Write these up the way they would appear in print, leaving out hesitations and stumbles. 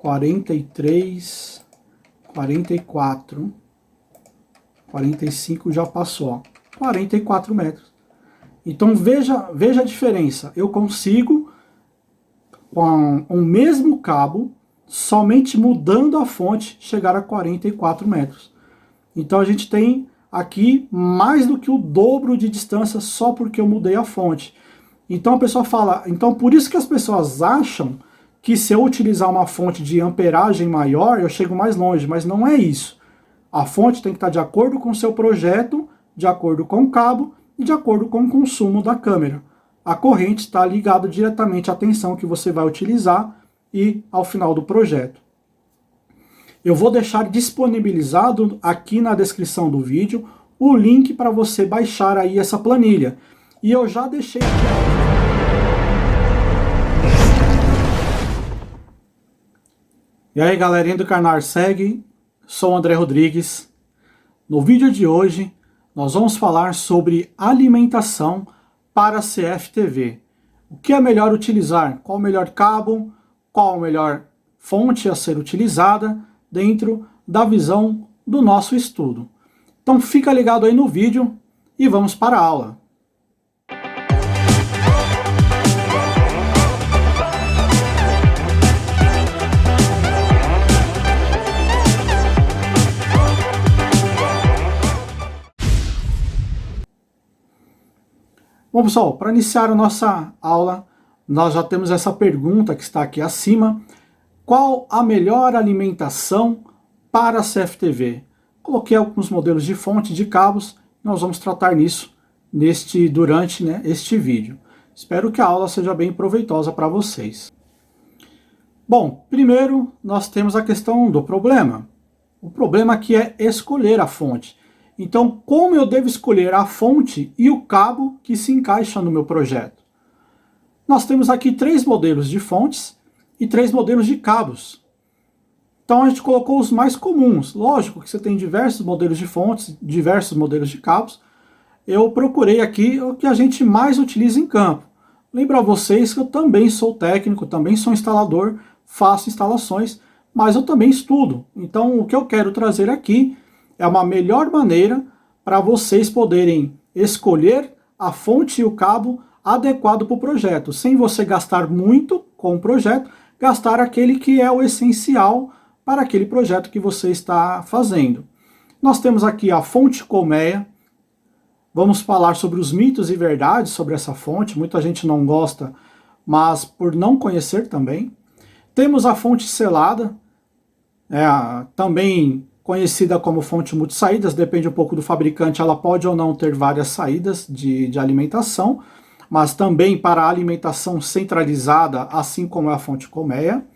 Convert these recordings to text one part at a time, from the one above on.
43, 44, 45 já passou, ó, 44 metros. Então veja a diferença, eu consigo com o mesmo cabo, somente mudando a fonte, chegar a 44 metros. Então a gente tem aqui mais do que o dobro de distância só porque eu mudei a fonte. Então a pessoa fala, então por isso que as pessoas acham que se eu utilizar uma fonte de amperagem maior, eu chego mais longe, mas não é isso. A fonte tem que estar de acordo com o seu projeto, de acordo com o cabo e de acordo com o consumo da câmera. A corrente está ligada diretamente à tensão que você vai utilizar e ao final do projeto. Eu vou deixar disponibilizado aqui na descrição do vídeo o link para você baixar aí essa planilha. E eu já deixei aqui. E aí, galerinha do canal Segue, sou o André Rodrigues. No vídeo de hoje, nós vamos falar sobre alimentação para CFTV. O que é melhor utilizar? Qual o melhor cabo? Qual a melhor fonte a ser utilizada dentro da visão do nosso estudo? Então fica ligado aí no vídeo e vamos para a aula. Bom, pessoal, para iniciar a nossa aula, nós já temos essa pergunta que está aqui acima. Qual a melhor alimentação para a CFTV? Coloquei alguns modelos de fonte de cabos, nós vamos tratar nisso durante este vídeo. Espero que a aula seja bem proveitosa para vocês. Bom, primeiro nós temos a questão do problema. O problema aqui é escolher a fonte. Então, como eu devo escolher a fonte e o cabo que se encaixa no meu projeto? Nós temos aqui 3 modelos de fontes e 3 modelos de cabos. Então a gente colocou os mais comuns. Lógico que você tem diversos modelos de fontes, diversos modelos de cabos. Eu procurei aqui o que a gente mais utiliza em campo. Lembro a vocês que eu também sou técnico, também sou instalador, faço instalações, mas eu também estudo. Então o que eu quero trazer aqui é uma melhor maneira para vocês poderem escolher a fonte e o cabo adequado para o projeto, sem você gastar muito com o projeto, gastar aquele que é o essencial para aquele projeto que você está fazendo. Nós temos aqui a fonte colmeia. Vamos falar sobre os mitos e verdades sobre essa fonte. Muita gente não gosta, mas por não conhecer também. Temos a fonte selada, também conhecida como fonte multissaídas, depende um pouco do fabricante, ela pode ou não ter várias saídas de alimentação, mas também para alimentação centralizada, assim como é a fonte colmeia.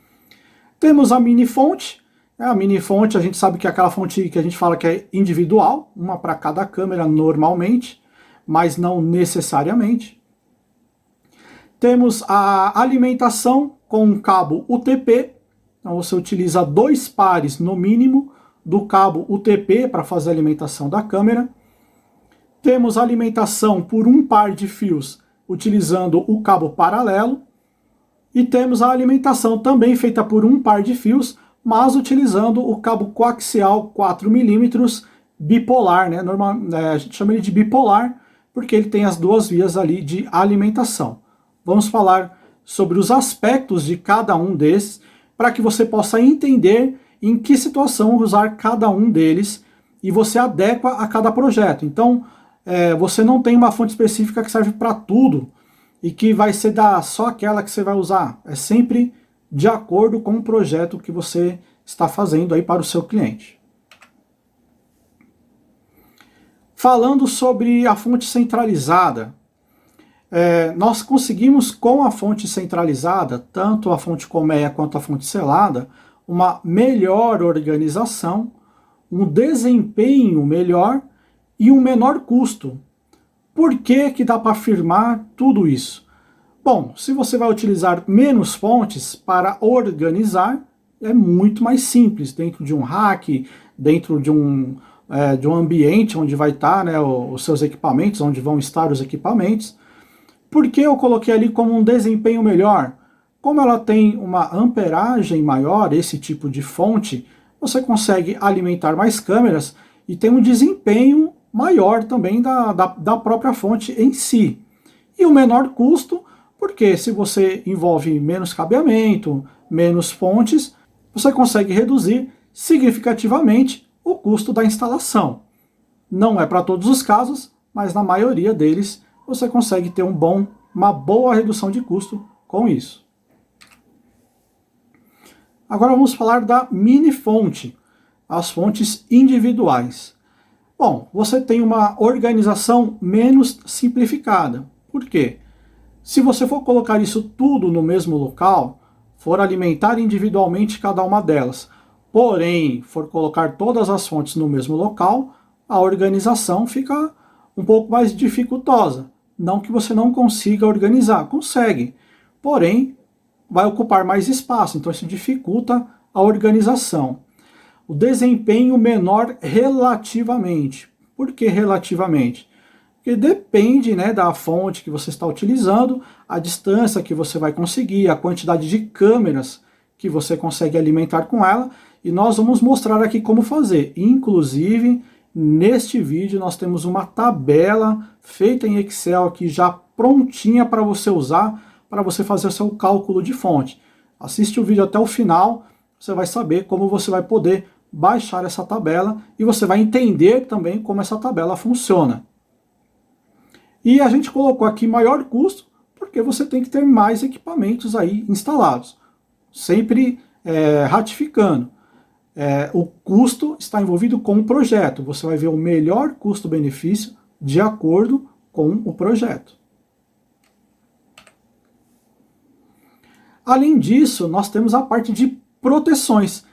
Temos a mini fonte. A mini fonte a gente sabe que é aquela fonte que a gente fala que é individual, uma para cada câmera normalmente, mas não necessariamente. Temos a alimentação com um cabo UTP, então você utiliza 2 pares no mínimo do cabo UTP para fazer a alimentação da câmera. Temos a alimentação por um par de fios utilizando o cabo paralelo. E temos a alimentação também feita por um par de fios, mas utilizando o cabo coaxial 4 mm bipolar, né? A gente chama ele de bipolar porque ele tem as 2 vias ali de alimentação. Vamos falar sobre os aspectos de cada um desses para que você possa entender em que situação usar cada um deles e você adequa a cada projeto. Então, você não tem uma fonte específica que serve para tudo e que vai ser só aquela que você vai usar. É sempre de acordo com o projeto que você está fazendo aí para o seu cliente. Falando sobre a fonte centralizada, nós conseguimos com a fonte centralizada, tanto a fonte colmeia quanto a fonte selada, uma melhor organização, um desempenho melhor e um menor custo. Por que que dá para afirmar tudo isso? Bom, se você vai utilizar menos fontes para organizar, é muito mais simples, dentro de um rack, dentro de um ambiente onde vai estar, né, os seus equipamentos, onde vão estar os equipamentos. Por que eu coloquei ali como um desempenho melhor? Como ela tem uma amperagem maior, esse tipo de fonte, você consegue alimentar mais câmeras e tem um desempenho maior também da própria fonte em si. E o menor custo, porque se você envolve menos cabeamento, menos fontes, você consegue reduzir significativamente o custo da instalação. Não é para todos os casos, mas na maioria deles você consegue ter uma boa redução de custo com isso. Agora vamos falar da mini fonte, as fontes individuais. Bom, você tem uma organização menos simplificada. Por quê? Se você for colocar isso tudo no mesmo local, for alimentar individualmente cada uma delas, porém for colocar todas as fontes no mesmo local, a organização fica um pouco mais dificultosa. Não que você não consiga organizar, consegue, porém vai ocupar mais espaço, então isso dificulta a organização. O desempenho menor relativamente. Por que relativamente? Porque depende, né, da fonte que você está utilizando, a distância que você vai conseguir, a quantidade de câmeras que você consegue alimentar com ela, e nós vamos mostrar aqui como fazer. Inclusive, neste vídeo nós temos uma tabela feita em Excel aqui já prontinha para você usar, para você fazer o seu cálculo de fonte. Assiste o vídeo até o final, você vai saber como você vai poder baixar essa tabela e você vai entender também como essa tabela funciona. E a gente colocou aqui maior custo, porque você tem que ter mais equipamentos aí instalados. Sempre ratificando. O custo está envolvido com o projeto. Você vai ver o melhor custo-benefício de acordo com o projeto. Além disso, nós temos a parte de proteções,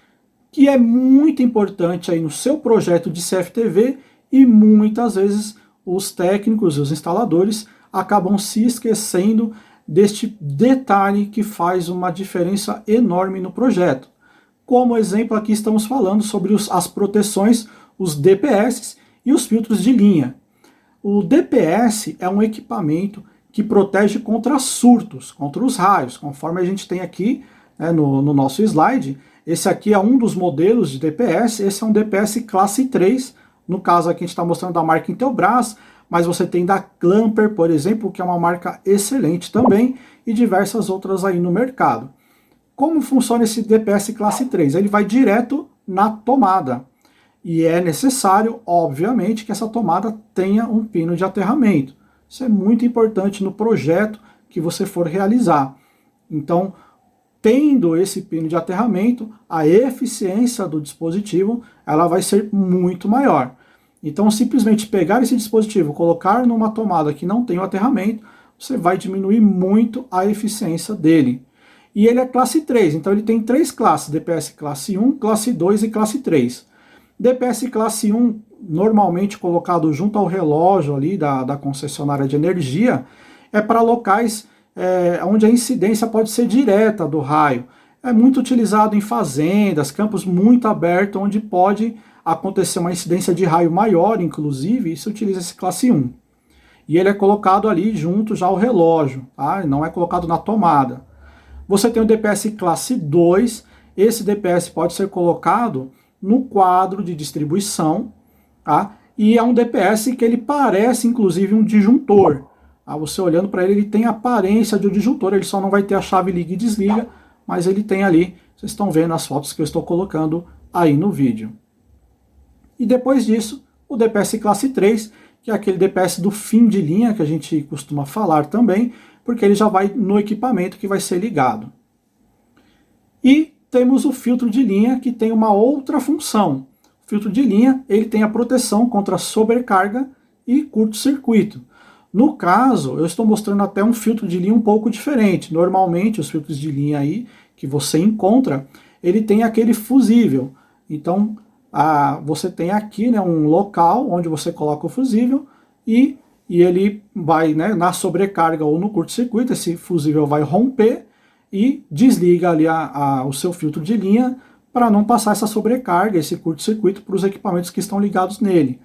que é muito importante aí no seu projeto de CFTV e muitas vezes os técnicos e os instaladores acabam se esquecendo deste detalhe que faz uma diferença enorme no projeto. Como exemplo, aqui estamos falando sobre as proteções, os DPS e os filtros de linha. O DPS é um equipamento que protege contra surtos, contra os raios, conforme a gente tem aqui no nosso slide. Esse aqui é um dos modelos de DPS, esse é um DPS classe 3, no caso aqui a gente está mostrando da marca Intelbras, mas você tem da Clamper, por exemplo, que é uma marca excelente também, e diversas outras aí no mercado. Como funciona esse DPS classe 3? Ele vai direto na tomada, e é necessário, obviamente, que essa tomada tenha um pino de aterramento. Isso é muito importante no projeto que você for realizar. Então, tendo esse pino de aterramento, a eficiência do dispositivo ela vai ser muito maior. Então, simplesmente pegar esse dispositivo, colocar numa tomada que não tem o aterramento, você vai diminuir muito a eficiência dele. E ele é classe 3, então ele tem 3 classes, DPS classe 1, classe 2 e classe 3. DPS classe 1, normalmente colocado junto ao relógio ali da concessionária de energia, é para locais onde a incidência pode ser direta do raio. É muito utilizado em fazendas, campos muito abertos, onde pode acontecer uma incidência de raio maior, inclusive, e se utiliza esse classe 1. E ele é colocado ali junto já ao relógio, tá? Não é colocado na tomada. Você tem o DPS classe 2, esse DPS pode ser colocado no quadro de distribuição, tá? E é um DPS que ele parece inclusive um disjuntor. Tá? Você olhando para ele, ele tem a aparência de um disjuntor, ele só não vai ter a chave liga e desliga, mas ele tem ali, vocês estão vendo as fotos que eu estou colocando aí no vídeo. E depois disso, o DPS classe 3, que é aquele DPS do fim de linha que a gente costuma falar também, porque ele já vai no equipamento que vai ser ligado. E temos o filtro de linha, que tem uma outra função. O filtro de linha, ele tem a proteção contra sobrecarga e curto-circuito. No caso, eu estou mostrando até um filtro de linha um pouco diferente. Normalmente, os filtros de linha aí que você encontra, ele tem aquele fusível. Então, você tem aqui, né, um local onde você coloca o fusível e ele vai, né, na sobrecarga ou no curto-circuito, esse fusível vai romper e desliga ali o seu filtro de linha para não passar essa sobrecarga, esse curto-circuito para os equipamentos que estão ligados nele.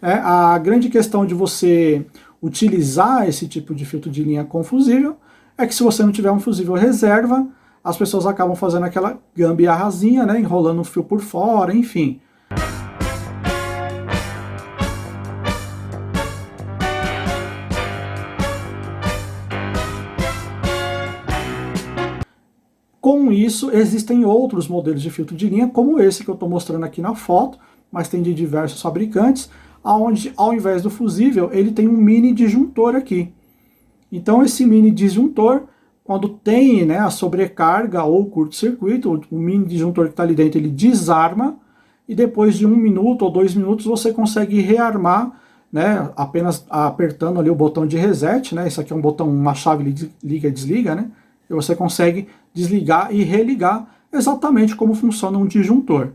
A grande questão de você utilizar esse tipo de filtro de linha com fusível é que se você não tiver um fusível reserva, as pessoas acabam fazendo aquela gambiarrazinha, né, enrolando o fio por fora, enfim. Com isso, existem outros modelos de filtro de linha, como esse que eu estou mostrando aqui na foto, mas tem de diversos fabricantes, onde ao invés do fusível, ele tem um mini disjuntor aqui. Então esse mini disjuntor, quando tem, né, a sobrecarga ou curto-circuito, o mini disjuntor que está ali dentro, ele desarma, e depois de 1 minuto ou 2 minutos você consegue rearmar, né, apenas apertando ali o botão de reset, né, isso aqui é um botão, uma chave liga e desliga, né, e você consegue desligar e religar exatamente como funciona um disjuntor.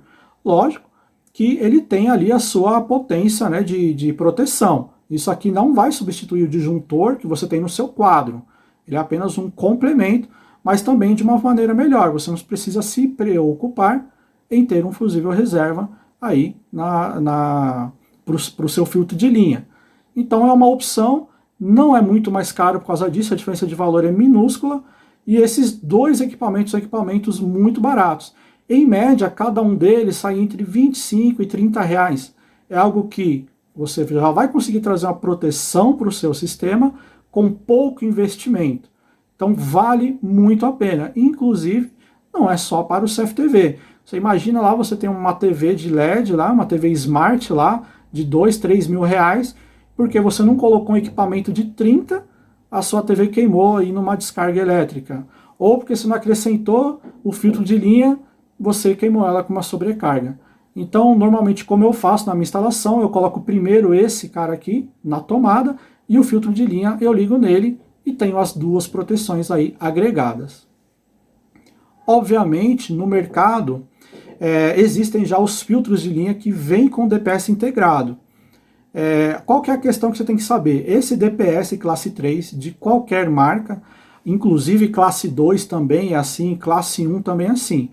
Lógico que ele tem ali a sua potência, né, de proteção. Isso aqui não vai substituir o disjuntor que você tem no seu quadro. Ele é apenas um complemento, mas também de uma maneira melhor. Você não precisa se preocupar em ter um fusível reserva aí para o seu filtro de linha. Então é uma opção, não é muito mais caro por causa disso, a diferença de valor é minúscula, e esses dois equipamentos são equipamentos muito baratos. Em média, cada um deles sai entre 25 e 30 reais. É algo que você já vai conseguir trazer uma proteção para o seu sistema com pouco investimento. Então vale muito a pena. Inclusive, não é só para o CFTV. Você imagina lá, você tem uma TV de LED lá, uma TV Smart lá, de 2, 3 mil reais, porque você não colocou um equipamento de 30, a sua TV queimou aí numa descarga elétrica. Ou porque você não acrescentou o filtro de linha, você queimou ela com uma sobrecarga. Então, normalmente, como eu faço na minha instalação, eu coloco primeiro esse cara aqui na tomada e o filtro de linha eu ligo nele e tenho as duas proteções aí agregadas. Obviamente, no mercado, existem já os filtros de linha que vêm com DPS integrado. Qual que é a questão que você tem que saber? Esse DPS classe 3 de qualquer marca, inclusive classe 2 também é assim, classe 1 também é assim.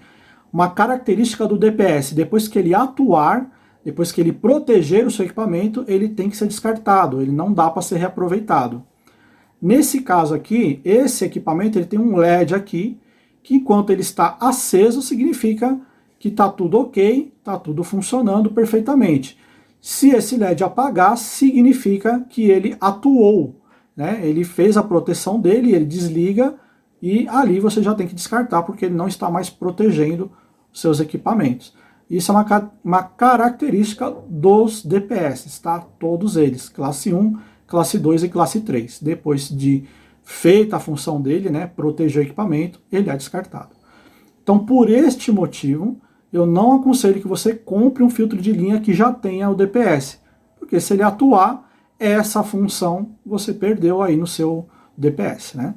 Uma característica do DPS, depois que ele atuar, depois que ele proteger o seu equipamento, ele tem que ser descartado, ele não dá para ser reaproveitado. Nesse caso aqui, esse equipamento ele tem um LED aqui, que enquanto ele está aceso, significa que está tudo ok, está tudo funcionando perfeitamente. Se esse LED apagar, significa que ele atuou, né? Ele fez a proteção dele, ele desliga e ali você já tem que descartar porque ele não está mais protegendo seus equipamentos. Isso é uma característica dos DPS, tá? Todos eles, classe 1, classe 2 e classe 3. Depois de feita a função dele, né, proteger o equipamento, ele é descartado. Então, por este motivo, eu não aconselho que você compre um filtro de linha que já tenha o DPS, porque se ele atuar, essa função você perdeu aí no seu DPS, né?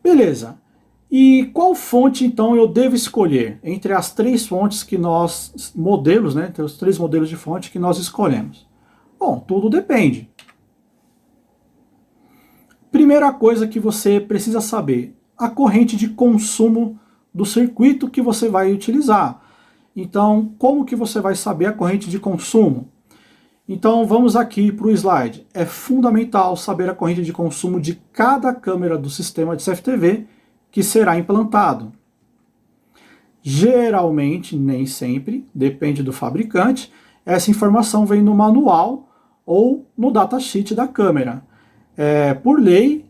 Beleza. E qual fonte, então, eu devo escolher? Entre as três fontes que nós, modelos, né? Entre os três modelos de fonte que nós escolhemos. Bom, tudo depende. Primeira coisa que você precisa saber, a corrente de consumo do circuito que você vai utilizar. Então, como que você vai saber a corrente de consumo? Então, vamos aqui para o slide. É fundamental saber a corrente de consumo de cada câmera do sistema de CFTV que será implantado. Geralmente, nem sempre, depende do fabricante, essa informação vem no manual ou no datasheet da câmera. Por lei,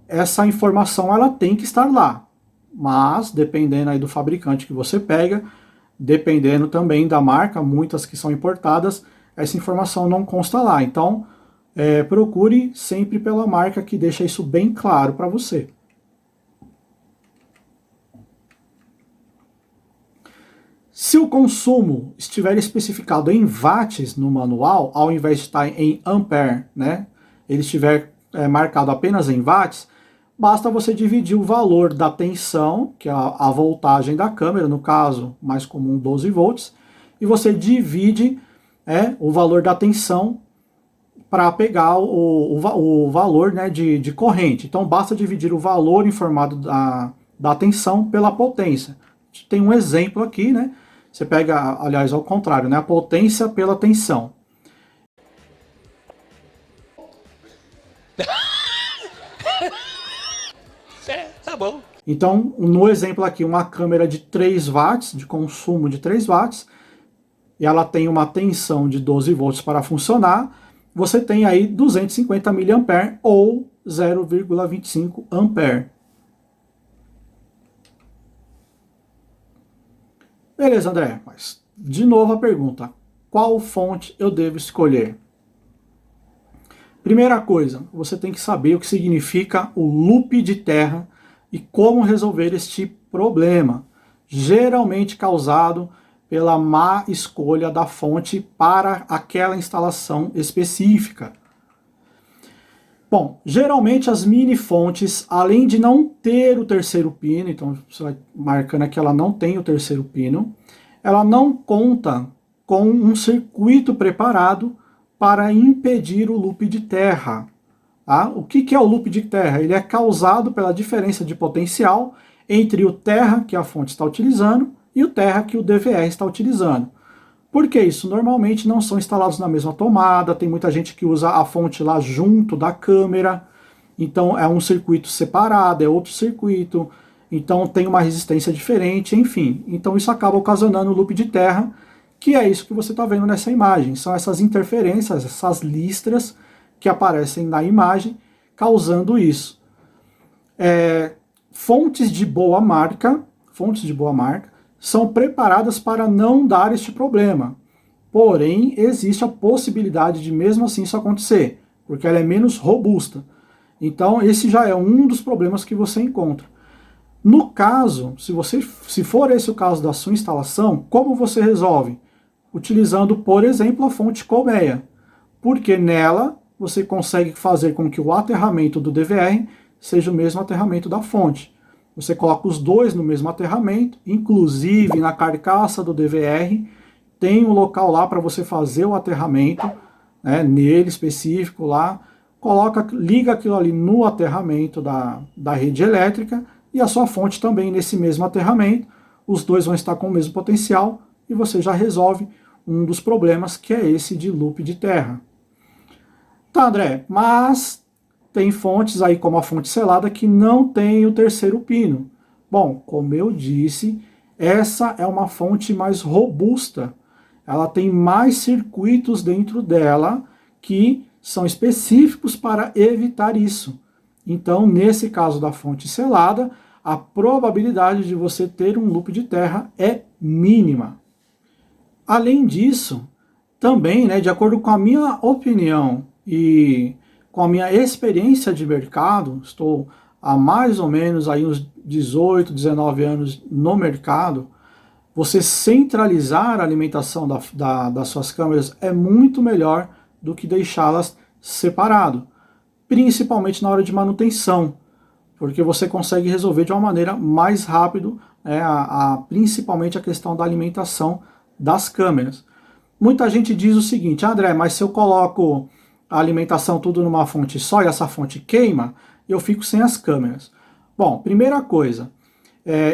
essa informação ela tem que estar lá, mas dependendo aí do fabricante que você pega, dependendo também da marca, muitas que são importadas, essa informação não consta lá. Então, procure sempre pela marca que deixa isso bem claro para você. Se o consumo estiver especificado em watts no manual, ao invés de estar em ampere, né, ele estiver marcado apenas em watts, basta você dividir o valor da tensão, que é a voltagem da câmera, no caso mais comum 12 volts, e você divide o valor da tensão para pegar o valor, né, de corrente. Então basta dividir o valor informado da tensão pela potência. Tem um exemplo aqui, né? Você pega, aliás, ao contrário, né? A potência pela tensão. bom. Então, no exemplo aqui, uma câmera de 3 watts, de consumo de 3 watts, e ela tem uma tensão de 12 volts para funcionar, você tem aí 250 mA ou 0,25 ampere. Beleza, André, mas de novo a pergunta, qual fonte eu devo escolher? Primeira coisa, você tem que saber o que significa o loop de terra e como resolver este problema, geralmente causado pela má escolha da fonte para aquela instalação específica. Bom, geralmente as mini fontes, além de não ter o terceiro pino, então você vai marcando que ela não tem o terceiro pino, ela não conta com um circuito preparado para impedir o loop de terra. Tá? O que é o loop de terra? Ele é causado pela diferença de potencial entre o terra que a fonte está utilizando e o terra que o DVR está utilizando. Por que isso? Normalmente não são instalados na mesma tomada, tem muita gente que usa a fonte lá junto da câmera, então é um circuito separado, é outro circuito, então tem uma resistência diferente, enfim. Então isso acaba ocasionando o loop de terra, que é isso que você está vendo nessa imagem. São essas interferências, essas listras que aparecem na imagem, causando isso. Fontes de boa marca são preparadas para não dar este problema. Porém, existe a possibilidade de mesmo assim isso acontecer, porque ela é menos robusta. Então, esse já é um dos problemas que você encontra. No caso, se for esse o caso da sua instalação, como você resolve? Utilizando, por exemplo, a fonte colmeia, porque nela você consegue fazer com que o aterramento do DVR seja o mesmo aterramento da fonte. Você coloca os dois no mesmo aterramento, inclusive na carcaça do DVR, tem um local lá para você fazer o aterramento, né, nele específico lá, liga aquilo ali no aterramento da rede elétrica e a sua fonte também nesse mesmo aterramento, os dois vão estar com o mesmo potencial e você já resolve um dos problemas que é esse de loop de terra. Tá, André, mas tem fontes aí como a fonte selada que não tem o terceiro pino. Bom, como eu disse, essa é uma fonte mais robusta. Ela tem mais circuitos dentro dela que são específicos para evitar isso. Então, nesse caso da fonte selada, a probabilidade de você ter um loop de terra é mínima. Além disso, também, né, de acordo com a minha opinião e com a minha experiência de mercado, estou há mais ou menos aí uns 18, 19 anos no mercado, você centralizar a alimentação das suas câmeras é muito melhor do que deixá-las separado, principalmente na hora de manutenção, porque você consegue resolver de uma maneira mais rápida, né, principalmente a questão da alimentação das câmeras. Muita gente diz o seguinte, André, mas se eu coloco a alimentação tudo numa fonte só e essa fonte queima, eu fico sem as câmeras. Bom, primeira coisa,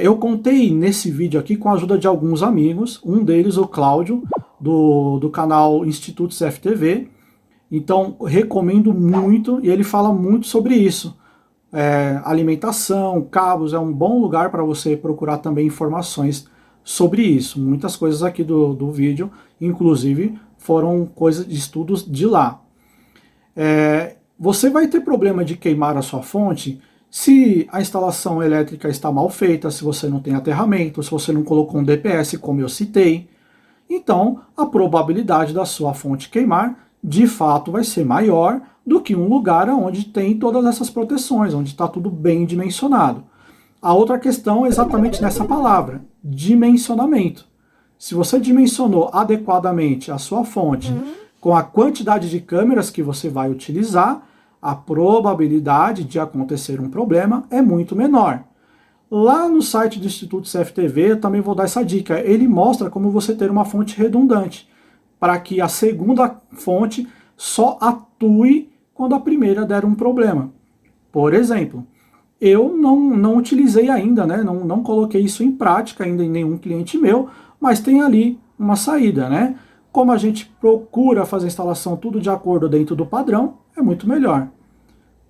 eu contei nesse vídeo aqui com a ajuda de alguns amigos, um deles o Cláudio, do canal Instituto CFTV, então recomendo muito e ele fala muito sobre isso. Alimentação, cabos, é um bom lugar para você procurar também informações sobre isso. Muitas coisas aqui do vídeo, inclusive, foram coisas de estudos de lá. Você vai ter problema de queimar a sua fonte se a instalação elétrica está mal feita, se você não tem aterramento, se você não colocou um DPS, como eu citei. Então, a probabilidade da sua fonte queimar, de fato, vai ser maior do que um lugar onde tem todas essas proteções, onde está tudo bem dimensionado. A outra questão é exatamente nessa palavra, dimensionamento. Se você dimensionou adequadamente a sua fonte com a quantidade de câmeras que você vai utilizar, a probabilidade de acontecer um problema é muito menor. Lá no site do Instituto CFTV eu também vou dar essa dica. Ele mostra como você ter uma fonte redundante, para que a segunda fonte só atue quando a primeira der um problema. Por exemplo, eu não utilizei ainda, né? Não coloquei isso em prática ainda em nenhum cliente meu, mas tem ali uma saída, né? Como a gente procura fazer a instalação tudo de acordo dentro do padrão, é muito melhor.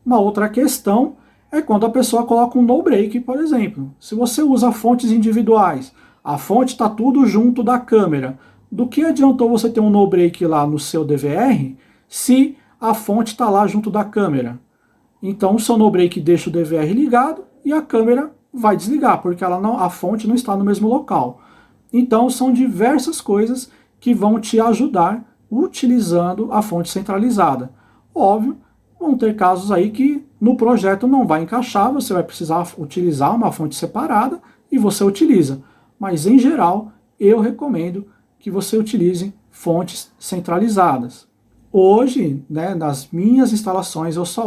Uma outra questão é quando a pessoa coloca um no-break, por exemplo. Se você usa fontes individuais, a fonte está tudo junto da câmera, do que adiantou você ter um no-break lá no seu DVR se a fonte está lá junto da câmera? Então o seu no-break deixa o DVR ligado e a câmera vai desligar, porque a fonte não está no mesmo local. Então são diversas coisas que vão te ajudar utilizando a fonte centralizada. Óbvio, vão ter casos aí que no projeto não vai encaixar, você vai precisar utilizar uma fonte separada e você utiliza. Mas em geral, eu recomendo que você utilize fontes centralizadas. Hoje, né, nas minhas instalações, eu só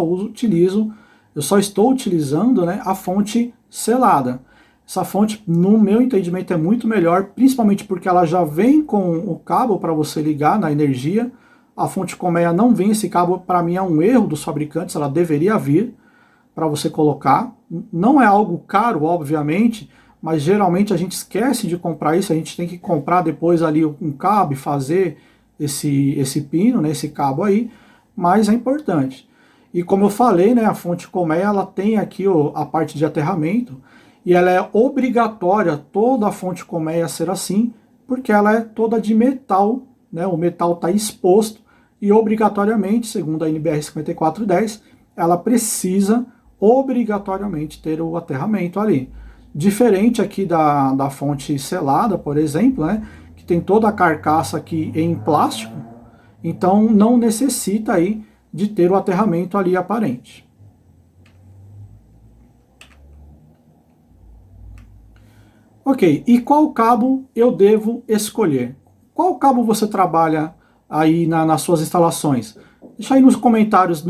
estou utilizando, né, a fonte selada. Essa fonte, no meu entendimento, é muito melhor, principalmente porque ela já vem com o cabo para você ligar na energia. A fonte colmeia não vem, esse cabo para mim é um erro dos fabricantes, ela deveria vir para você colocar. Não é algo caro, obviamente, mas geralmente a gente esquece de comprar isso, a gente tem que comprar depois ali um cabo e fazer esse pino, né, esse cabo aí, mas é importante. E como eu falei, né, a fonte colmeia ela tem aqui a parte de aterramento, e ela é obrigatória, toda a fonte colmeia ser assim, porque ela é toda de metal, né, o metal está exposto, e obrigatoriamente, segundo a NBR 5410, ela precisa obrigatoriamente ter o aterramento ali. Diferente aqui da fonte selada, por exemplo, né, que tem toda a carcaça aqui em plástico, então não necessita aí de ter o aterramento ali aparente. Ok, e qual cabo eu devo escolher? Qual cabo você trabalha aí nas suas instalações? Deixa aí nos comentários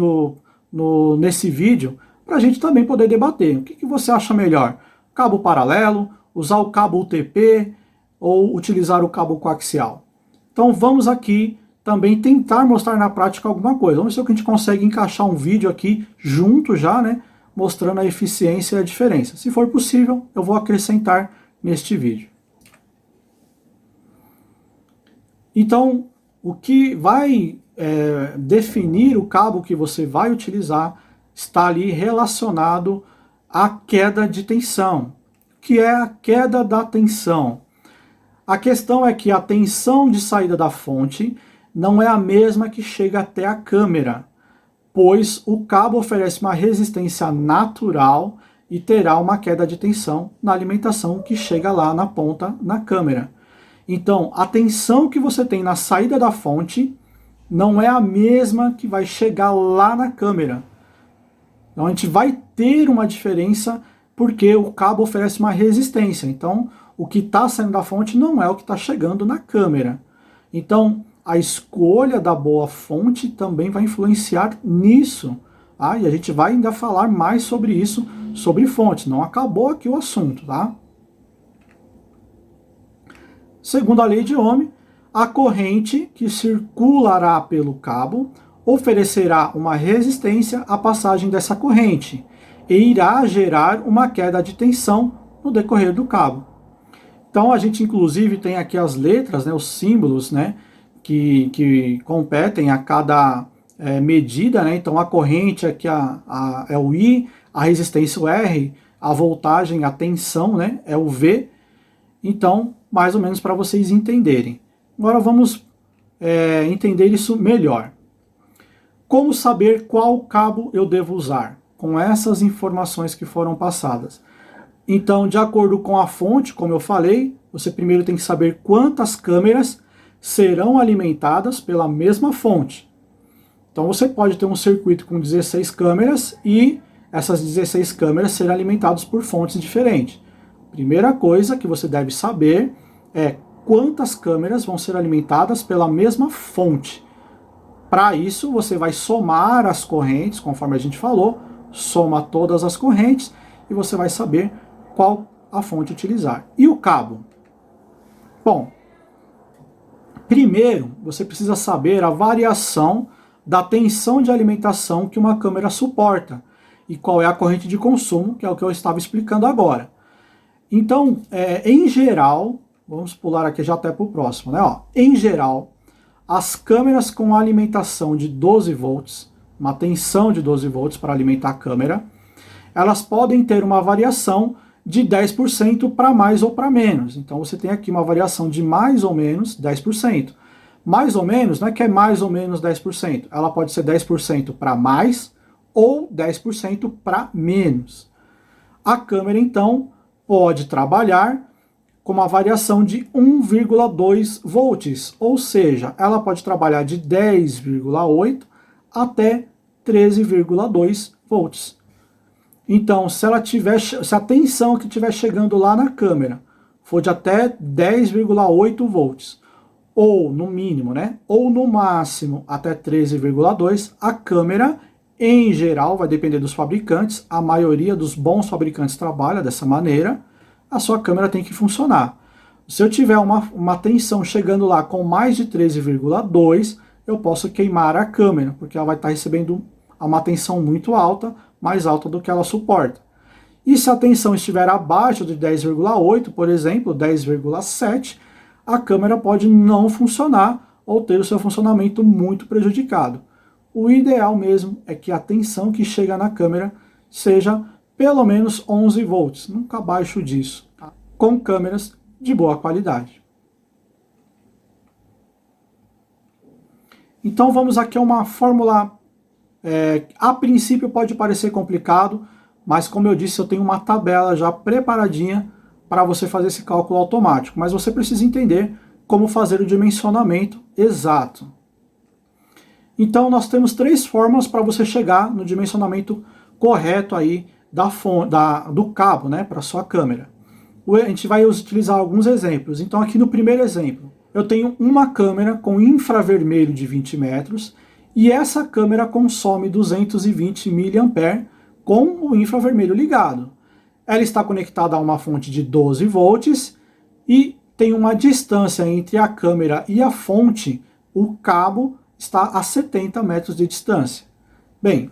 nesse vídeo para a gente também poder debater. O que você acha melhor? Cabo paralelo, usar o cabo UTP ou utilizar o cabo coaxial? Então vamos aqui também tentar mostrar na prática alguma coisa. Vamos ver se a gente consegue encaixar um vídeo aqui junto já, né? Mostrando a eficiência e a diferença. Se for possível, eu vou acrescentar neste vídeo. Então, o que vai definir o cabo que você vai utilizar está ali relacionado à queda de tensão. O que é a queda da tensão? A questão é que a tensão de saída da fonte não é a mesma que chega até a câmera, pois o cabo oferece uma resistência natural e terá uma queda de tensão na alimentação que chega lá na ponta na câmera. Então, a tensão que você tem na saída da fonte não é a mesma que vai chegar lá na câmera. Então, a gente vai ter uma diferença porque o cabo oferece uma resistência. Então, o que está saindo da fonte não é o que está chegando na câmera. Então, a escolha da boa fonte também vai influenciar nisso. E a gente vai ainda falar mais sobre isso, sobre fontes. Não acabou aqui o assunto, tá? Segundo a lei de Ohm, a corrente que circulará pelo cabo oferecerá uma resistência à passagem dessa corrente e irá gerar uma queda de tensão no decorrer do cabo. Então a gente inclusive tem aqui as letras, né, os símbolos, né, que competem a cada medida, né? Então a corrente aqui é o I, a resistência o R, a voltagem, a tensão, né, é o V. Então, mais ou menos para vocês entenderem. Agora vamos entender isso melhor. Como saber qual cabo eu devo usar? Com essas informações que foram passadas. Então, de acordo com a fonte, como eu falei, você primeiro tem que saber quantas câmeras serão alimentadas pela mesma fonte. Então você pode ter um circuito com 16 câmeras e essas 16 câmeras serão alimentadas por fontes diferentes. Primeira coisa que você deve saber é quantas câmeras vão ser alimentadas pela mesma fonte. Para isso, você vai somar as correntes, conforme a gente falou, soma todas as correntes e você vai saber qual a fonte utilizar. E o cabo? Bom, primeiro você precisa saber a variação da tensão de alimentação que uma câmera suporta e qual é a corrente de consumo, que é o que eu estava explicando agora. Então, em geral, vamos pular aqui já até para o próximo, né? Em geral, as câmeras com alimentação de 12 volts, uma tensão de 12 volts para alimentar a câmera, elas podem ter uma variação de 10% para mais ou para menos. Então você tem aqui uma variação de mais ou menos 10%. Mais ou menos não é que é mais ou menos 10%. Ela pode ser 10% para mais ou 10% para menos. A câmera, então, pode trabalhar com uma variação de 1,2 volts, ou seja, ela pode trabalhar de 10,8 até 13,2 volts. Então, se a tensão que estiver chegando lá na câmera for de até 10,8 volts, ou no mínimo, né, ou no máximo até 13,2, a câmera, em geral, vai depender dos fabricantes, a maioria dos bons fabricantes trabalha dessa maneira, a sua câmera tem que funcionar. Se eu tiver uma tensão chegando lá com mais de 13,2, eu posso queimar a câmera, porque ela vai estar recebendo uma tensão muito alta, mais alta do que ela suporta. E se a tensão estiver abaixo de 10,8, por exemplo, 10,7, a câmera pode não funcionar ou ter o seu funcionamento muito prejudicado. O ideal mesmo é que a tensão que chega na câmera seja pelo menos 11 volts, nunca abaixo disso, tá? Com câmeras de boa qualidade. Então vamos aqui a uma fórmula, a princípio pode parecer complicado, mas como eu disse, eu tenho uma tabela já preparadinha para você fazer esse cálculo automático, mas você precisa entender como fazer o dimensionamento exato. Então nós temos 3 formas para você chegar no dimensionamento correto aí do cabo, né, para sua câmera. A gente vai utilizar alguns exemplos. Então aqui no primeiro exemplo, eu tenho uma câmera com infravermelho de 20 metros e essa câmera consome 220 mA com o infravermelho ligado. Ela está conectada a uma fonte de 12 volts e tem uma distância entre a câmera e a fonte, o cabo está a 70 metros de distância. Bem,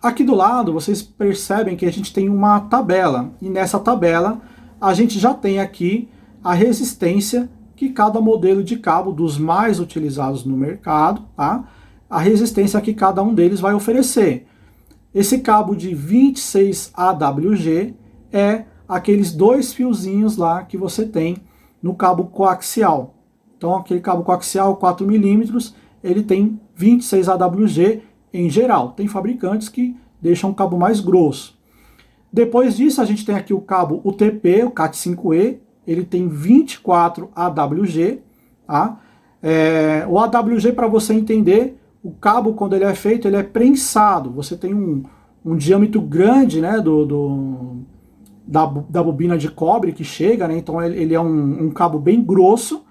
aqui do lado vocês percebem que a gente tem uma tabela, e nessa tabela a gente já tem aqui a resistência que cada modelo de cabo dos mais utilizados no mercado, tá? A resistência que cada um deles vai oferecer. Esse cabo de 26 AWG é aqueles 2 fiozinhos lá que você tem no cabo coaxial. Então aquele cabo coaxial 4 milímetros, ele tem 26 AWG em geral. Tem fabricantes que deixam o cabo mais grosso. Depois disso a gente tem aqui o cabo UTP, o Cat5e, ele tem 24 AWG. Tá? O AWG, para você entender, o cabo quando ele é feito, ele é prensado. Você tem um diâmetro grande, né, da bobina de cobre que chega, né? Então ele é um cabo bem grosso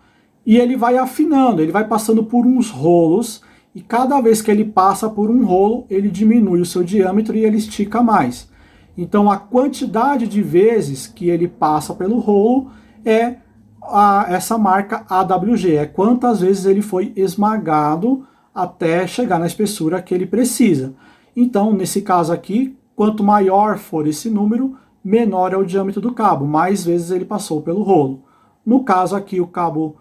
e ele vai afinando, ele vai passando por uns rolos e cada vez que ele passa por um rolo, ele diminui o seu diâmetro e ele estica mais. Então a quantidade de vezes que ele passa pelo rolo é essa marca AWG, é quantas vezes ele foi esmagado até chegar na espessura que ele precisa. Então, nesse caso aqui, quanto maior for esse número, menor é o diâmetro do cabo, mais vezes ele passou pelo rolo. No caso aqui, o cabo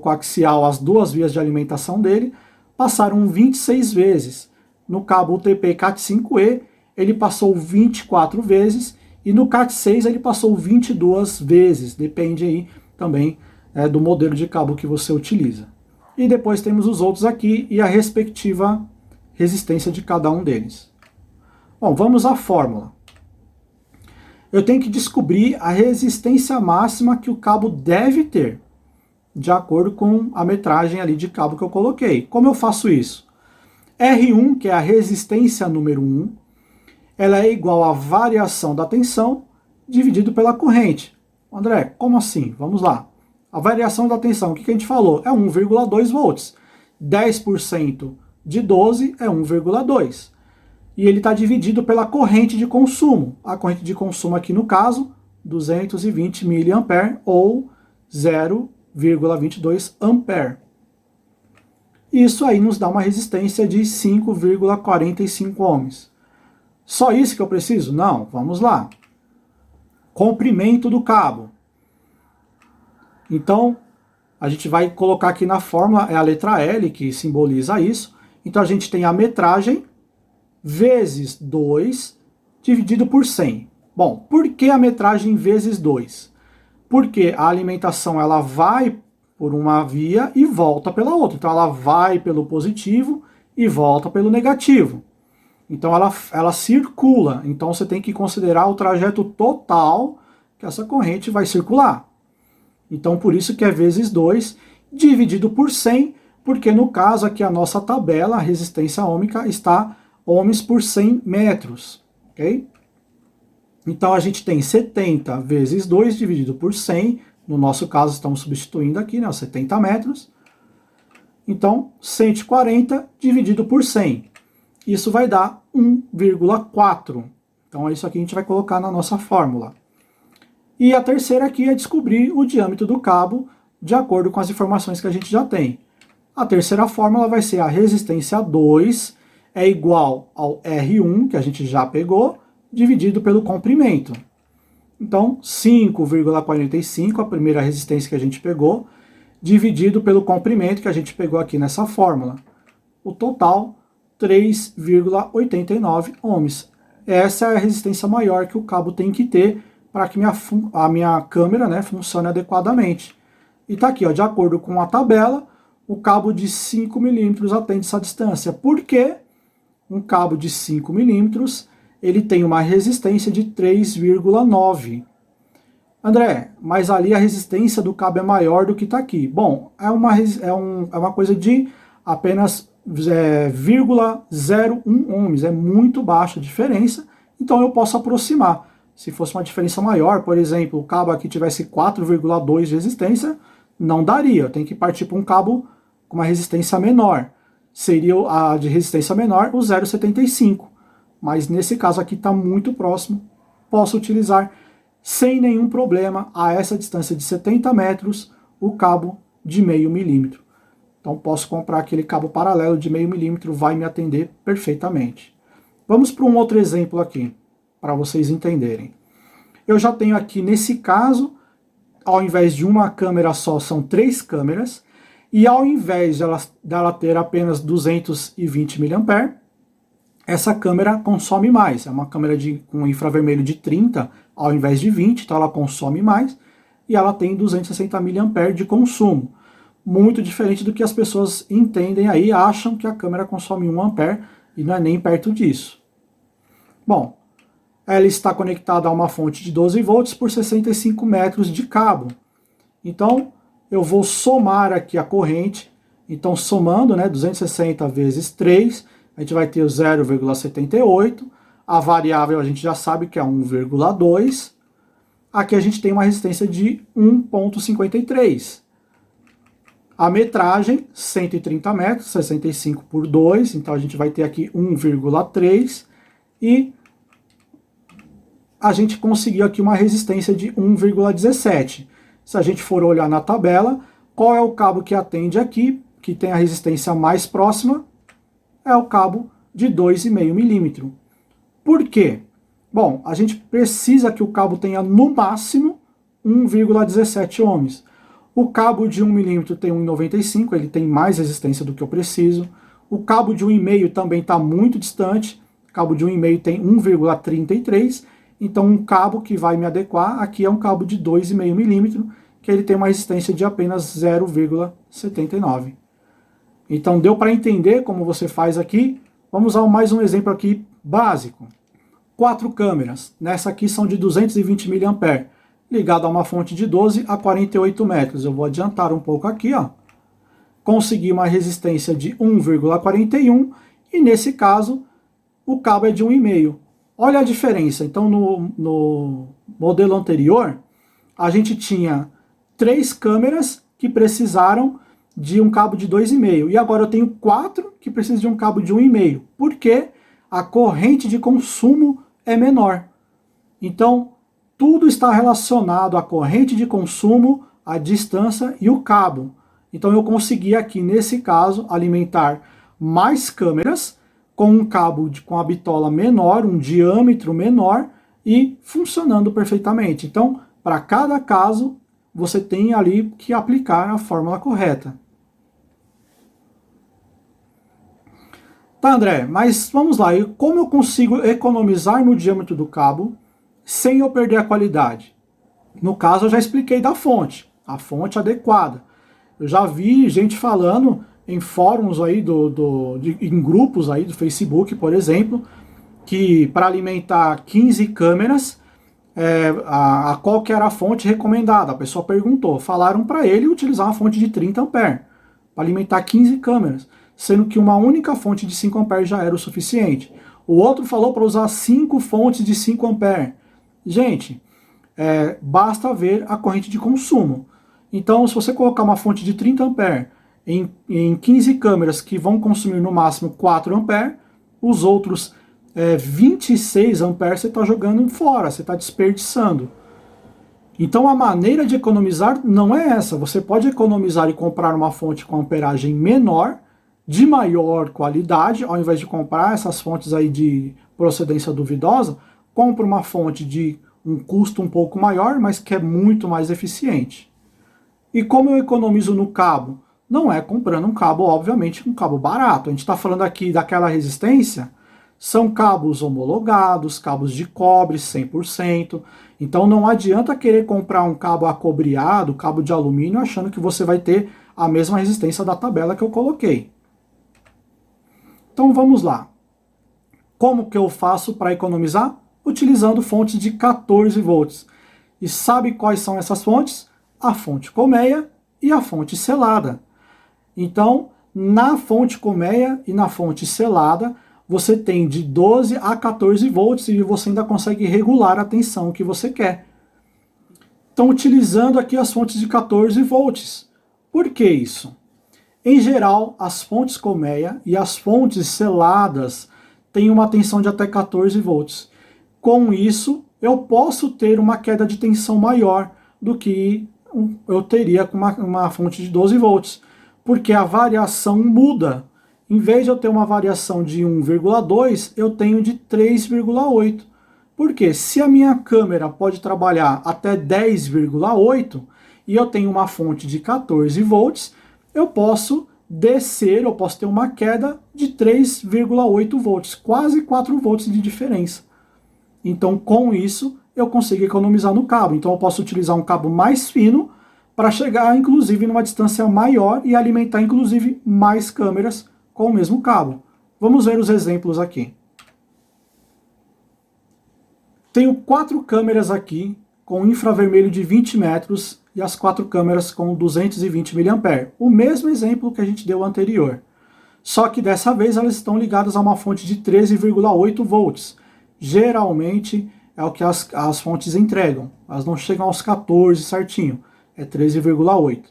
coaxial, as 2 vias de alimentação dele, passaram 26 vezes. No cabo UTP Cat5e, ele passou 24 vezes, e no Cat6 ele passou 22 vezes, depende aí também do modelo de cabo que você utiliza. E depois temos os outros aqui e a respectiva resistência de cada um deles. Bom, vamos à fórmula. Eu tenho que descobrir a resistência máxima que o cabo deve ter, de acordo com a metragem ali de cabo que eu coloquei. Como eu faço isso? R1, que é a resistência número 1, ela é igual à variação da tensão dividido pela corrente. André, como assim? Vamos lá. A variação da tensão, o que a gente falou? É 1,2 volts. 10% de 12 é 1,2. E ele está dividido pela corrente de consumo. A corrente de consumo aqui no caso, 220 mA ou 0,22 ampere. Isso aí nos dá uma resistência de 5,45 ohms. Só isso que eu preciso? Não, vamos lá. Comprimento do cabo. Então, a gente vai colocar aqui na fórmula, é a letra L que simboliza isso. Então a gente tem a metragem vezes 2 dividido por 100. Bom, por que a metragem vezes 2? Porque a alimentação ela vai por uma via e volta pela outra. Então ela vai pelo positivo e volta pelo negativo. Então ela circula. Então você tem que considerar o trajeto total que essa corrente vai circular. Então por isso que é vezes 2 dividido por 100, porque no caso aqui a nossa tabela, a resistência ômica está ohms por 100 metros. Ok? Então a gente tem 70 vezes 2 dividido por 100. No nosso caso estamos substituindo aqui, né, os 70 metros. Então 140 dividido por 100. Isso vai dar 1,4. Então é isso aqui que a gente vai colocar na nossa fórmula. E a terceira aqui é descobrir o diâmetro do cabo de acordo com as informações que a gente já tem. A terceira fórmula vai ser a resistência 2 é igual ao R1, que a gente já pegou, dividido pelo comprimento. Então, 5,45, a primeira resistência que a gente pegou, dividido pelo comprimento que a gente pegou aqui nessa fórmula. O total, 3,89 ohms. Essa é a resistência maior que o cabo tem que ter para que a minha câmera, né, funcione adequadamente. E está aqui, ó, de acordo com a tabela, o cabo de 5 milímetros atende essa distância. Por quê? Um cabo de 5 milímetros, ele tem uma resistência de 3,9. André, mas ali a resistência do cabo é maior do que está aqui. Bom, é uma coisa de apenas 0,01 ohms, é muito baixa a diferença, então eu posso aproximar. Se fosse uma diferença maior, por exemplo, o cabo aqui tivesse 4,2 de resistência, não daria, eu tenho que partir para um cabo com uma resistência menor. Seria a de resistência menor, o 0,75. Mas nesse caso aqui está muito próximo, posso utilizar sem nenhum problema a essa distância de 70 metros o cabo de meio milímetro. Então posso comprar aquele cabo paralelo de meio milímetro, vai me atender perfeitamente. Vamos para um outro exemplo aqui, para vocês entenderem. Eu já tenho aqui nesse caso, ao invés de uma câmera só, são 3 câmeras, e ao invés dela ter apenas 220 mA, essa câmera consome mais. É uma câmera com infravermelho de 30 ao invés de 20, então ela consome mais, e ela tem 260 mA de consumo. Muito diferente do que as pessoas entendem aí, acham que a câmera consome 1 A e não é nem perto disso. Bom, ela está conectada a uma fonte de 12 volts por 65 metros de cabo. Então, eu vou somar aqui a corrente. Então, somando, né, 260 vezes 3, a gente vai ter o 0,78. A variável a gente já sabe que é 1,2. Aqui a gente tem uma resistência de 1,53. A metragem, 130 metros, 65 por 2. Então, a gente vai ter aqui 1,3. E a gente conseguiu aqui uma resistência de 1,17. Se a gente for olhar na tabela, qual é o cabo que atende aqui, que tem a resistência mais próxima? É o cabo de 2,5 milímetro. Por quê? Bom, a gente precisa que o cabo tenha no máximo 1,17 ohms. O cabo de 1 milímetro tem 1,95, ele tem mais resistência do que eu preciso. O cabo de 1,5 também está muito distante, o cabo de 1,5 tem 1,33, então um cabo que vai me adequar aqui é um cabo de 2,5 milímetro, que ele tem uma resistência de apenas 0,79. Então deu para entender como você faz aqui? Vamos usar mais um exemplo aqui básico. 4 câmeras, nessa aqui são de 220 mA, ligado a uma fonte de 12 a 48 metros. Eu vou adiantar um pouco aqui, ó. Consegui uma resistência de 1,41 e nesse caso o cabo é de 1,5. Olha a diferença. Então no modelo anterior a gente tinha 3 câmeras que precisaram de um cabo de 2,5 e agora eu tenho 4 que precisam de um cabo de 1,5. Por quê? A corrente de consumo é menor. Então tudo está relacionado à corrente de consumo, à distância e o cabo. Então eu consegui aqui, nesse caso, alimentar mais câmeras com um cabo com a bitola menor, um diâmetro menor e funcionando perfeitamente. Então, para cada caso, você tem ali que aplicar a fórmula correta. Tá, André, mas vamos lá. Como eu consigo economizar no diâmetro do cabo sem eu perder a qualidade? No caso, eu já expliquei da fonte, a fonte adequada. Eu já vi gente falando em fóruns aí, em grupos aí do Facebook, por exemplo, que para alimentar 15 câmeras, qual que era a fonte recomendada? A pessoa perguntou, falaram para ele utilizar uma fonte de 30 amperes para alimentar 15 câmeras, sendo que uma única fonte de 5 amperes já era o suficiente. O outro falou para usar 5 fontes de 5 amperes. Gente, basta ver a corrente de consumo. Então, se você colocar uma fonte de 30 amperes em 15 câmeras que vão consumir no máximo 4 amperes, os outros 26 amperes você está jogando fora, você está desperdiçando. Então a maneira de economizar não é essa. Você pode economizar e comprar uma fonte com amperagem menor, de maior qualidade, ao invés de comprar essas fontes aí de procedência duvidosa, compra uma fonte de um custo um pouco maior, mas que é muito mais eficiente. E como eu economizo no cabo? Não é comprando um cabo, obviamente, um cabo barato. A gente está falando aqui daquela resistência, são cabos homologados, cabos de cobre 100%. Então não adianta querer comprar um cabo acobreado, cabo de alumínio, achando que você vai ter a mesma resistência da tabela que eu coloquei. Então vamos lá. Como que eu faço para economizar? Utilizando fontes de 14 volts. E sabe quais são essas fontes? A fonte colmeia e a fonte selada. Então, na fonte colmeia e na fonte selada, você tem de 12 a 14 volts e você ainda consegue regular a tensão que você quer. Então, utilizando aqui as fontes de 14 volts. Por que isso? Em geral, as fontes colmeia e as fontes seladas têm uma tensão de até 14 volts. Com isso, eu posso ter uma queda de tensão maior do que eu teria com uma fonte de 12 volts, porque a variação muda. Em vez de eu ter uma variação de 1,2, eu tenho de 3,8. Porque se a minha câmera pode trabalhar até 10,8 e eu tenho uma fonte de 14 volts, eu posso descer, eu posso ter uma queda de 3,8 volts, quase 4 volts de diferença. Então, com isso, eu consigo economizar no cabo. Então, eu posso utilizar um cabo mais fino para chegar, inclusive, numa distância maior e alimentar, inclusive, mais câmeras com o mesmo cabo. Vamos ver os exemplos aqui. Tenho 4 câmeras aqui com infravermelho de 20 metros e as 4 câmeras com 220 mA. O mesmo exemplo que a gente deu anterior. Só que dessa vez elas estão ligadas a uma fonte de 13,8 volts. Geralmente é o que as fontes entregam. Elas não chegam aos 14 certinho. É 13,8.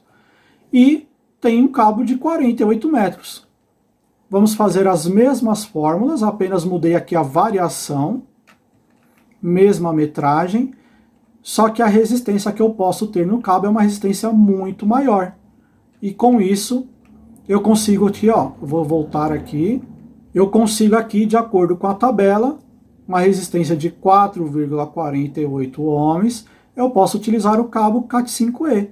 E tem um cabo de 48 metros. Vamos fazer as mesmas fórmulas, apenas mudei aqui a variação, mesma metragem, só que a resistência que eu posso ter no cabo é uma resistência muito maior. E com isso, eu consigo aqui, ó, vou voltar aqui, eu consigo aqui, de acordo com a tabela, uma resistência de 4,48 ohms, eu posso utilizar o cabo Cat5e,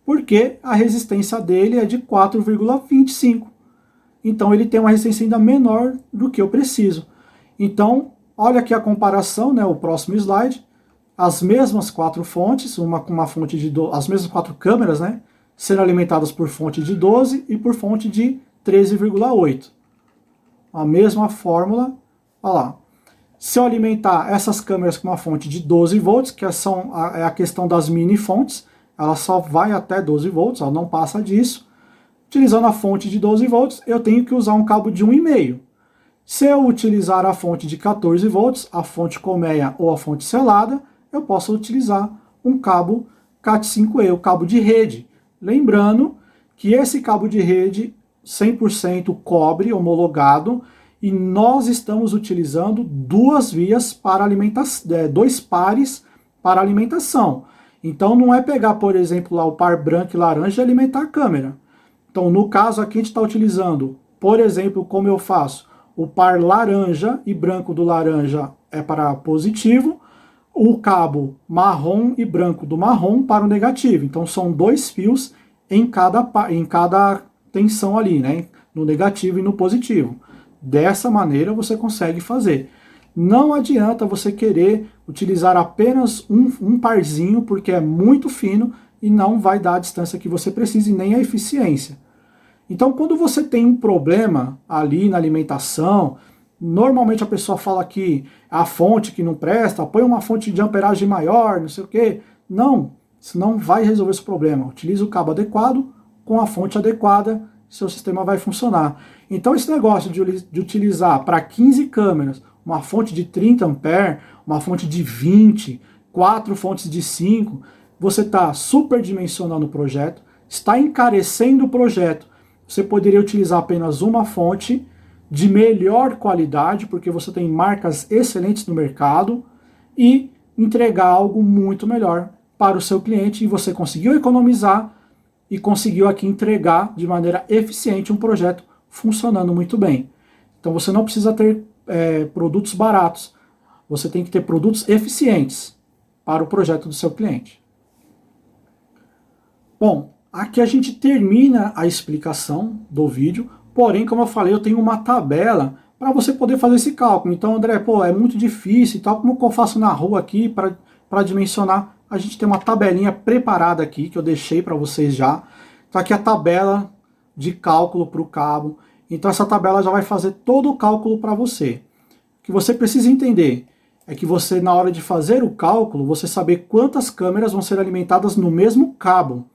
porque a resistência dele é de 4,25. Então ele tem uma resistência ainda menor do que eu preciso. Então, olha aqui a comparação, né, o próximo slide. As mesmas 4 fontes, uma com uma fonte de as mesmas 4 câmeras, né, sendo alimentadas por fonte de 12 e por fonte de 13,8. A mesma fórmula, olha lá. Se eu alimentar essas câmeras com uma fonte de 12 volts, que é a questão das mini fontes, ela só vai até 12 volts, ela não passa disso. Utilizando a fonte de 12 volts, eu tenho que usar um cabo de 1,5. Se eu utilizar a fonte de 14 volts, a fonte colmeia ou a fonte selada, eu posso utilizar um cabo Cat5e, o cabo de rede. Lembrando que esse cabo de rede 100% cobre homologado e nós estamos utilizando 2 vias para alimentação, 2 pares para alimentação. Então não é pegar, por exemplo, lá o par branco e laranja e alimentar a câmera. Então, no caso aqui, a gente está utilizando, por exemplo, como eu faço, o par laranja e branco do laranja é para positivo, o cabo marrom e branco do marrom para o negativo. Então, são 2 fios em cada tensão ali, né? No negativo e no positivo. Dessa maneira você consegue fazer. Não adianta você querer utilizar apenas um parzinho, porque é muito fino e não vai dar a distância que você precisa e nem a eficiência. Então, quando você tem um problema ali na alimentação, normalmente a pessoa fala que a fonte que não presta, põe uma fonte de amperagem maior, não sei o quê. Não, isso não vai resolver esse problema. Utilize o cabo adequado com a fonte adequada, seu sistema vai funcionar. Então, esse negócio de utilizar para 15 câmeras uma fonte de 30 ampere, uma fonte de 20, 4 fontes de 5, você está superdimensionando o projeto, está encarecendo o projeto. Você poderia utilizar apenas uma fonte de melhor qualidade, porque você tem marcas excelentes no mercado, e entregar algo muito melhor para o seu cliente, e você conseguiu economizar e conseguiu aqui entregar de maneira eficiente um projeto funcionando muito bem. Então você não precisa ter produtos baratos, você tem que ter produtos eficientes para o projeto do seu cliente. Bom, aqui a gente termina a explicação do vídeo, porém, como eu falei, eu tenho uma tabela para você poder fazer esse cálculo. Então, André, pô, é muito difícil e tal, como que eu faço na rua aqui para dimensionar? A gente tem uma tabelinha preparada aqui, que eu deixei para vocês já. Então aqui a tabela de cálculo para o cabo. Então essa tabela já vai fazer todo o cálculo para você. O que você precisa entender é que você, na hora de fazer o cálculo, você saber quantas câmeras vão ser alimentadas no mesmo cabo.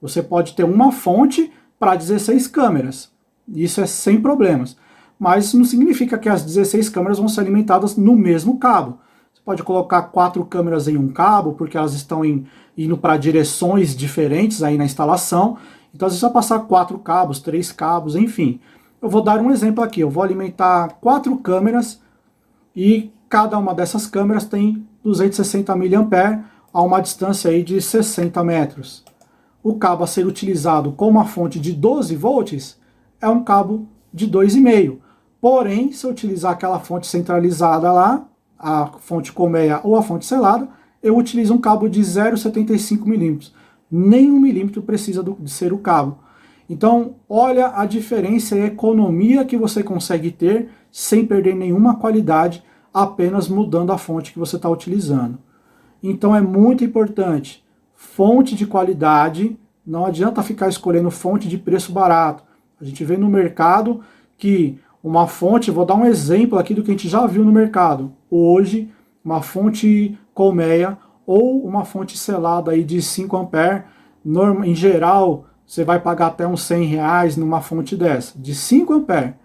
Você pode ter uma fonte para 16 câmeras. Isso é sem problemas. Mas isso não significa que as 16 câmeras vão ser alimentadas no mesmo cabo. Você pode colocar 4 câmeras em um cabo, porque elas estão indo para direções diferentes aí na instalação. Então, às vezes, você vai passar 4 cabos, 3 cabos, enfim. Eu vou dar um exemplo aqui. Eu vou alimentar 4 câmeras e cada uma dessas câmeras tem 260 mA a uma distância aí de 60 metros. O cabo a ser utilizado com uma fonte de 12 volts é um cabo de 2,5. Porém, se eu utilizar aquela fonte centralizada lá, a fonte colmeia ou a fonte selada, eu utilizo um cabo de 0,75 milímetros. Nem 1 milímetro precisa de ser o cabo. Então, olha a diferença e a economia que você consegue ter sem perder nenhuma qualidade, apenas mudando a fonte que você está utilizando. Então, é muito importante. Fonte de qualidade, não adianta ficar escolhendo fonte de preço barato. A gente vê no mercado que uma fonte, vou dar um exemplo aqui do que a gente já viu no mercado. Hoje, uma fonte colmeia ou uma fonte selada aí de 5 ampere, em geral, você vai pagar até uns R$100 numa fonte dessa, de 5 ampere.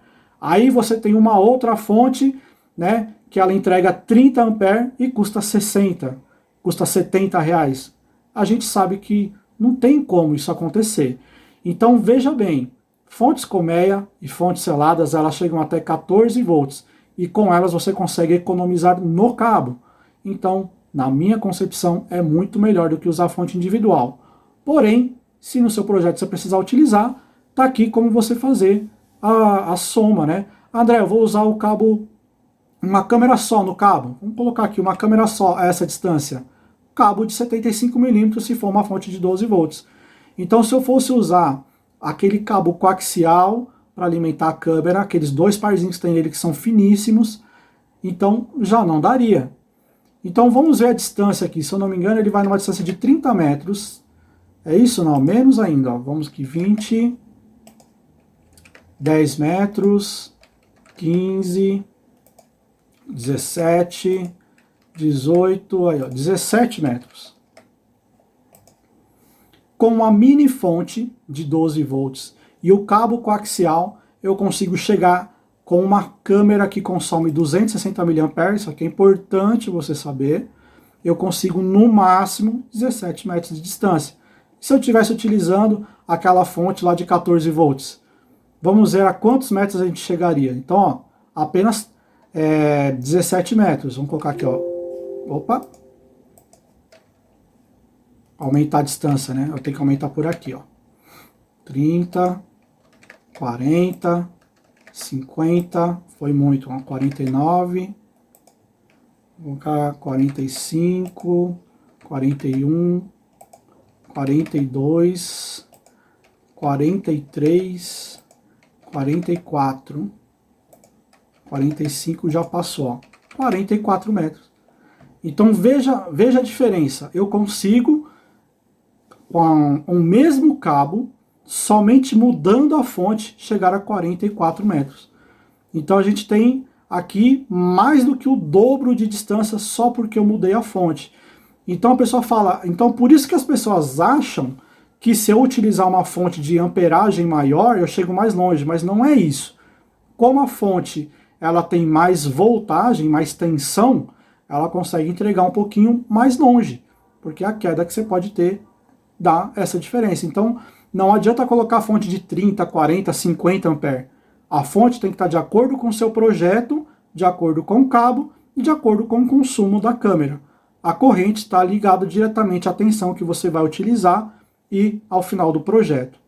Aí você tem uma outra fonte, né, que ela entrega 30 ampere e custa 60, custa R$70. A gente sabe que não tem como isso acontecer. Então veja bem, fontes colmeia e fontes seladas, elas chegam até 14 volts e com elas você consegue economizar no cabo. Então, na minha concepção, é muito melhor do que usar fonte individual. Porém, se no seu projeto você precisar utilizar, está aqui como você fazer a soma, né? André, eu vou usar o cabo, uma câmera só no cabo. Vamos colocar aqui uma câmera só a essa distância. Cabo de 75 milímetros se for uma fonte de 12 volts. Então, se eu fosse usar aquele cabo coaxial para alimentar a câmera, aqueles 2 parzinhos que tem nele que são finíssimos, então já não daria. Então vamos ver a distância aqui. Se eu não me engano, ele vai numa distância de 30 metros. É isso? Não, menos ainda. Ó. Vamos que 20, 10 metros, 15, 17, 18, aí, ó, 17 metros. Com uma mini fonte de 12 volts e o cabo coaxial, eu consigo chegar com uma câmera que consome 260 mA, isso aqui é importante você saber, eu consigo no máximo 17 metros de distância. Se eu estivesse utilizando aquela fonte lá de 14 volts, vamos ver a quantos metros a gente chegaria. Então, ó, apenas 17 metros. Vamos colocar aqui, ó. Opa! Aumentar a distância, né? Eu tenho que aumentar por aqui, ó. 30, 40, 50, foi muito, ó, 49, vou colocar 45, 41, 42, 43, 44, 45 já passou, ó, 44 metros. Então veja a diferença. Eu consigo, com o mesmo cabo, somente mudando a fonte, chegar a 44 metros. Então a gente tem aqui mais do que o dobro de distância só porque eu mudei a fonte. Então a pessoa fala, então por isso que as pessoas acham que se eu utilizar uma fonte de amperagem maior, eu chego mais longe, mas não é isso. Como a fonte ela tem mais voltagem, mais tensão, ela consegue entregar um pouquinho mais longe, porque a queda que você pode ter dá essa diferença. Então não adianta colocar a fonte de 30, 40, 50 amperes. A fonte tem que estar de acordo com o seu projeto, de acordo com o cabo e de acordo com o consumo da câmera. A corrente está ligada diretamente à tensão que você vai utilizar e ao final do projeto.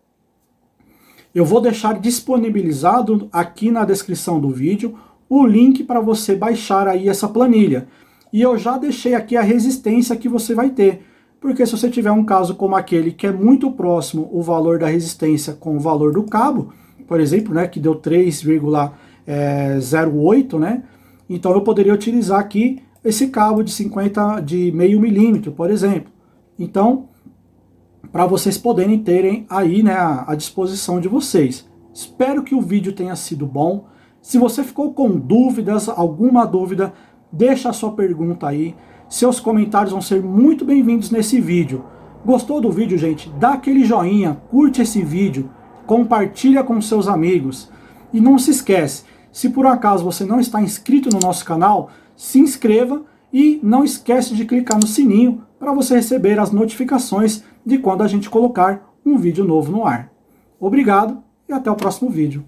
Eu vou deixar disponibilizado aqui na descrição do vídeo o link para você baixar aí essa planilha. E eu já deixei aqui a resistência que você vai ter. Porque se você tiver um caso como aquele que é muito próximo o valor da resistência com o valor do cabo, por exemplo, né, que deu 3,08, né? Então eu poderia utilizar aqui esse cabo de meio milímetro, por exemplo. Então, para vocês poderem terem aí, né, à disposição de vocês. Espero que o vídeo tenha sido bom. Se você ficou com dúvidas, alguma dúvida, deixa a sua pergunta aí. Seus comentários vão ser muito bem-vindos nesse vídeo. Gostou do vídeo, gente? Dá aquele joinha, curte esse vídeo, compartilha com seus amigos. E não se esquece, se por acaso você não está inscrito no nosso canal, se inscreva e não esquece de clicar no sininho para você receber as notificações de quando a gente colocar um vídeo novo no ar. Obrigado e até o próximo vídeo.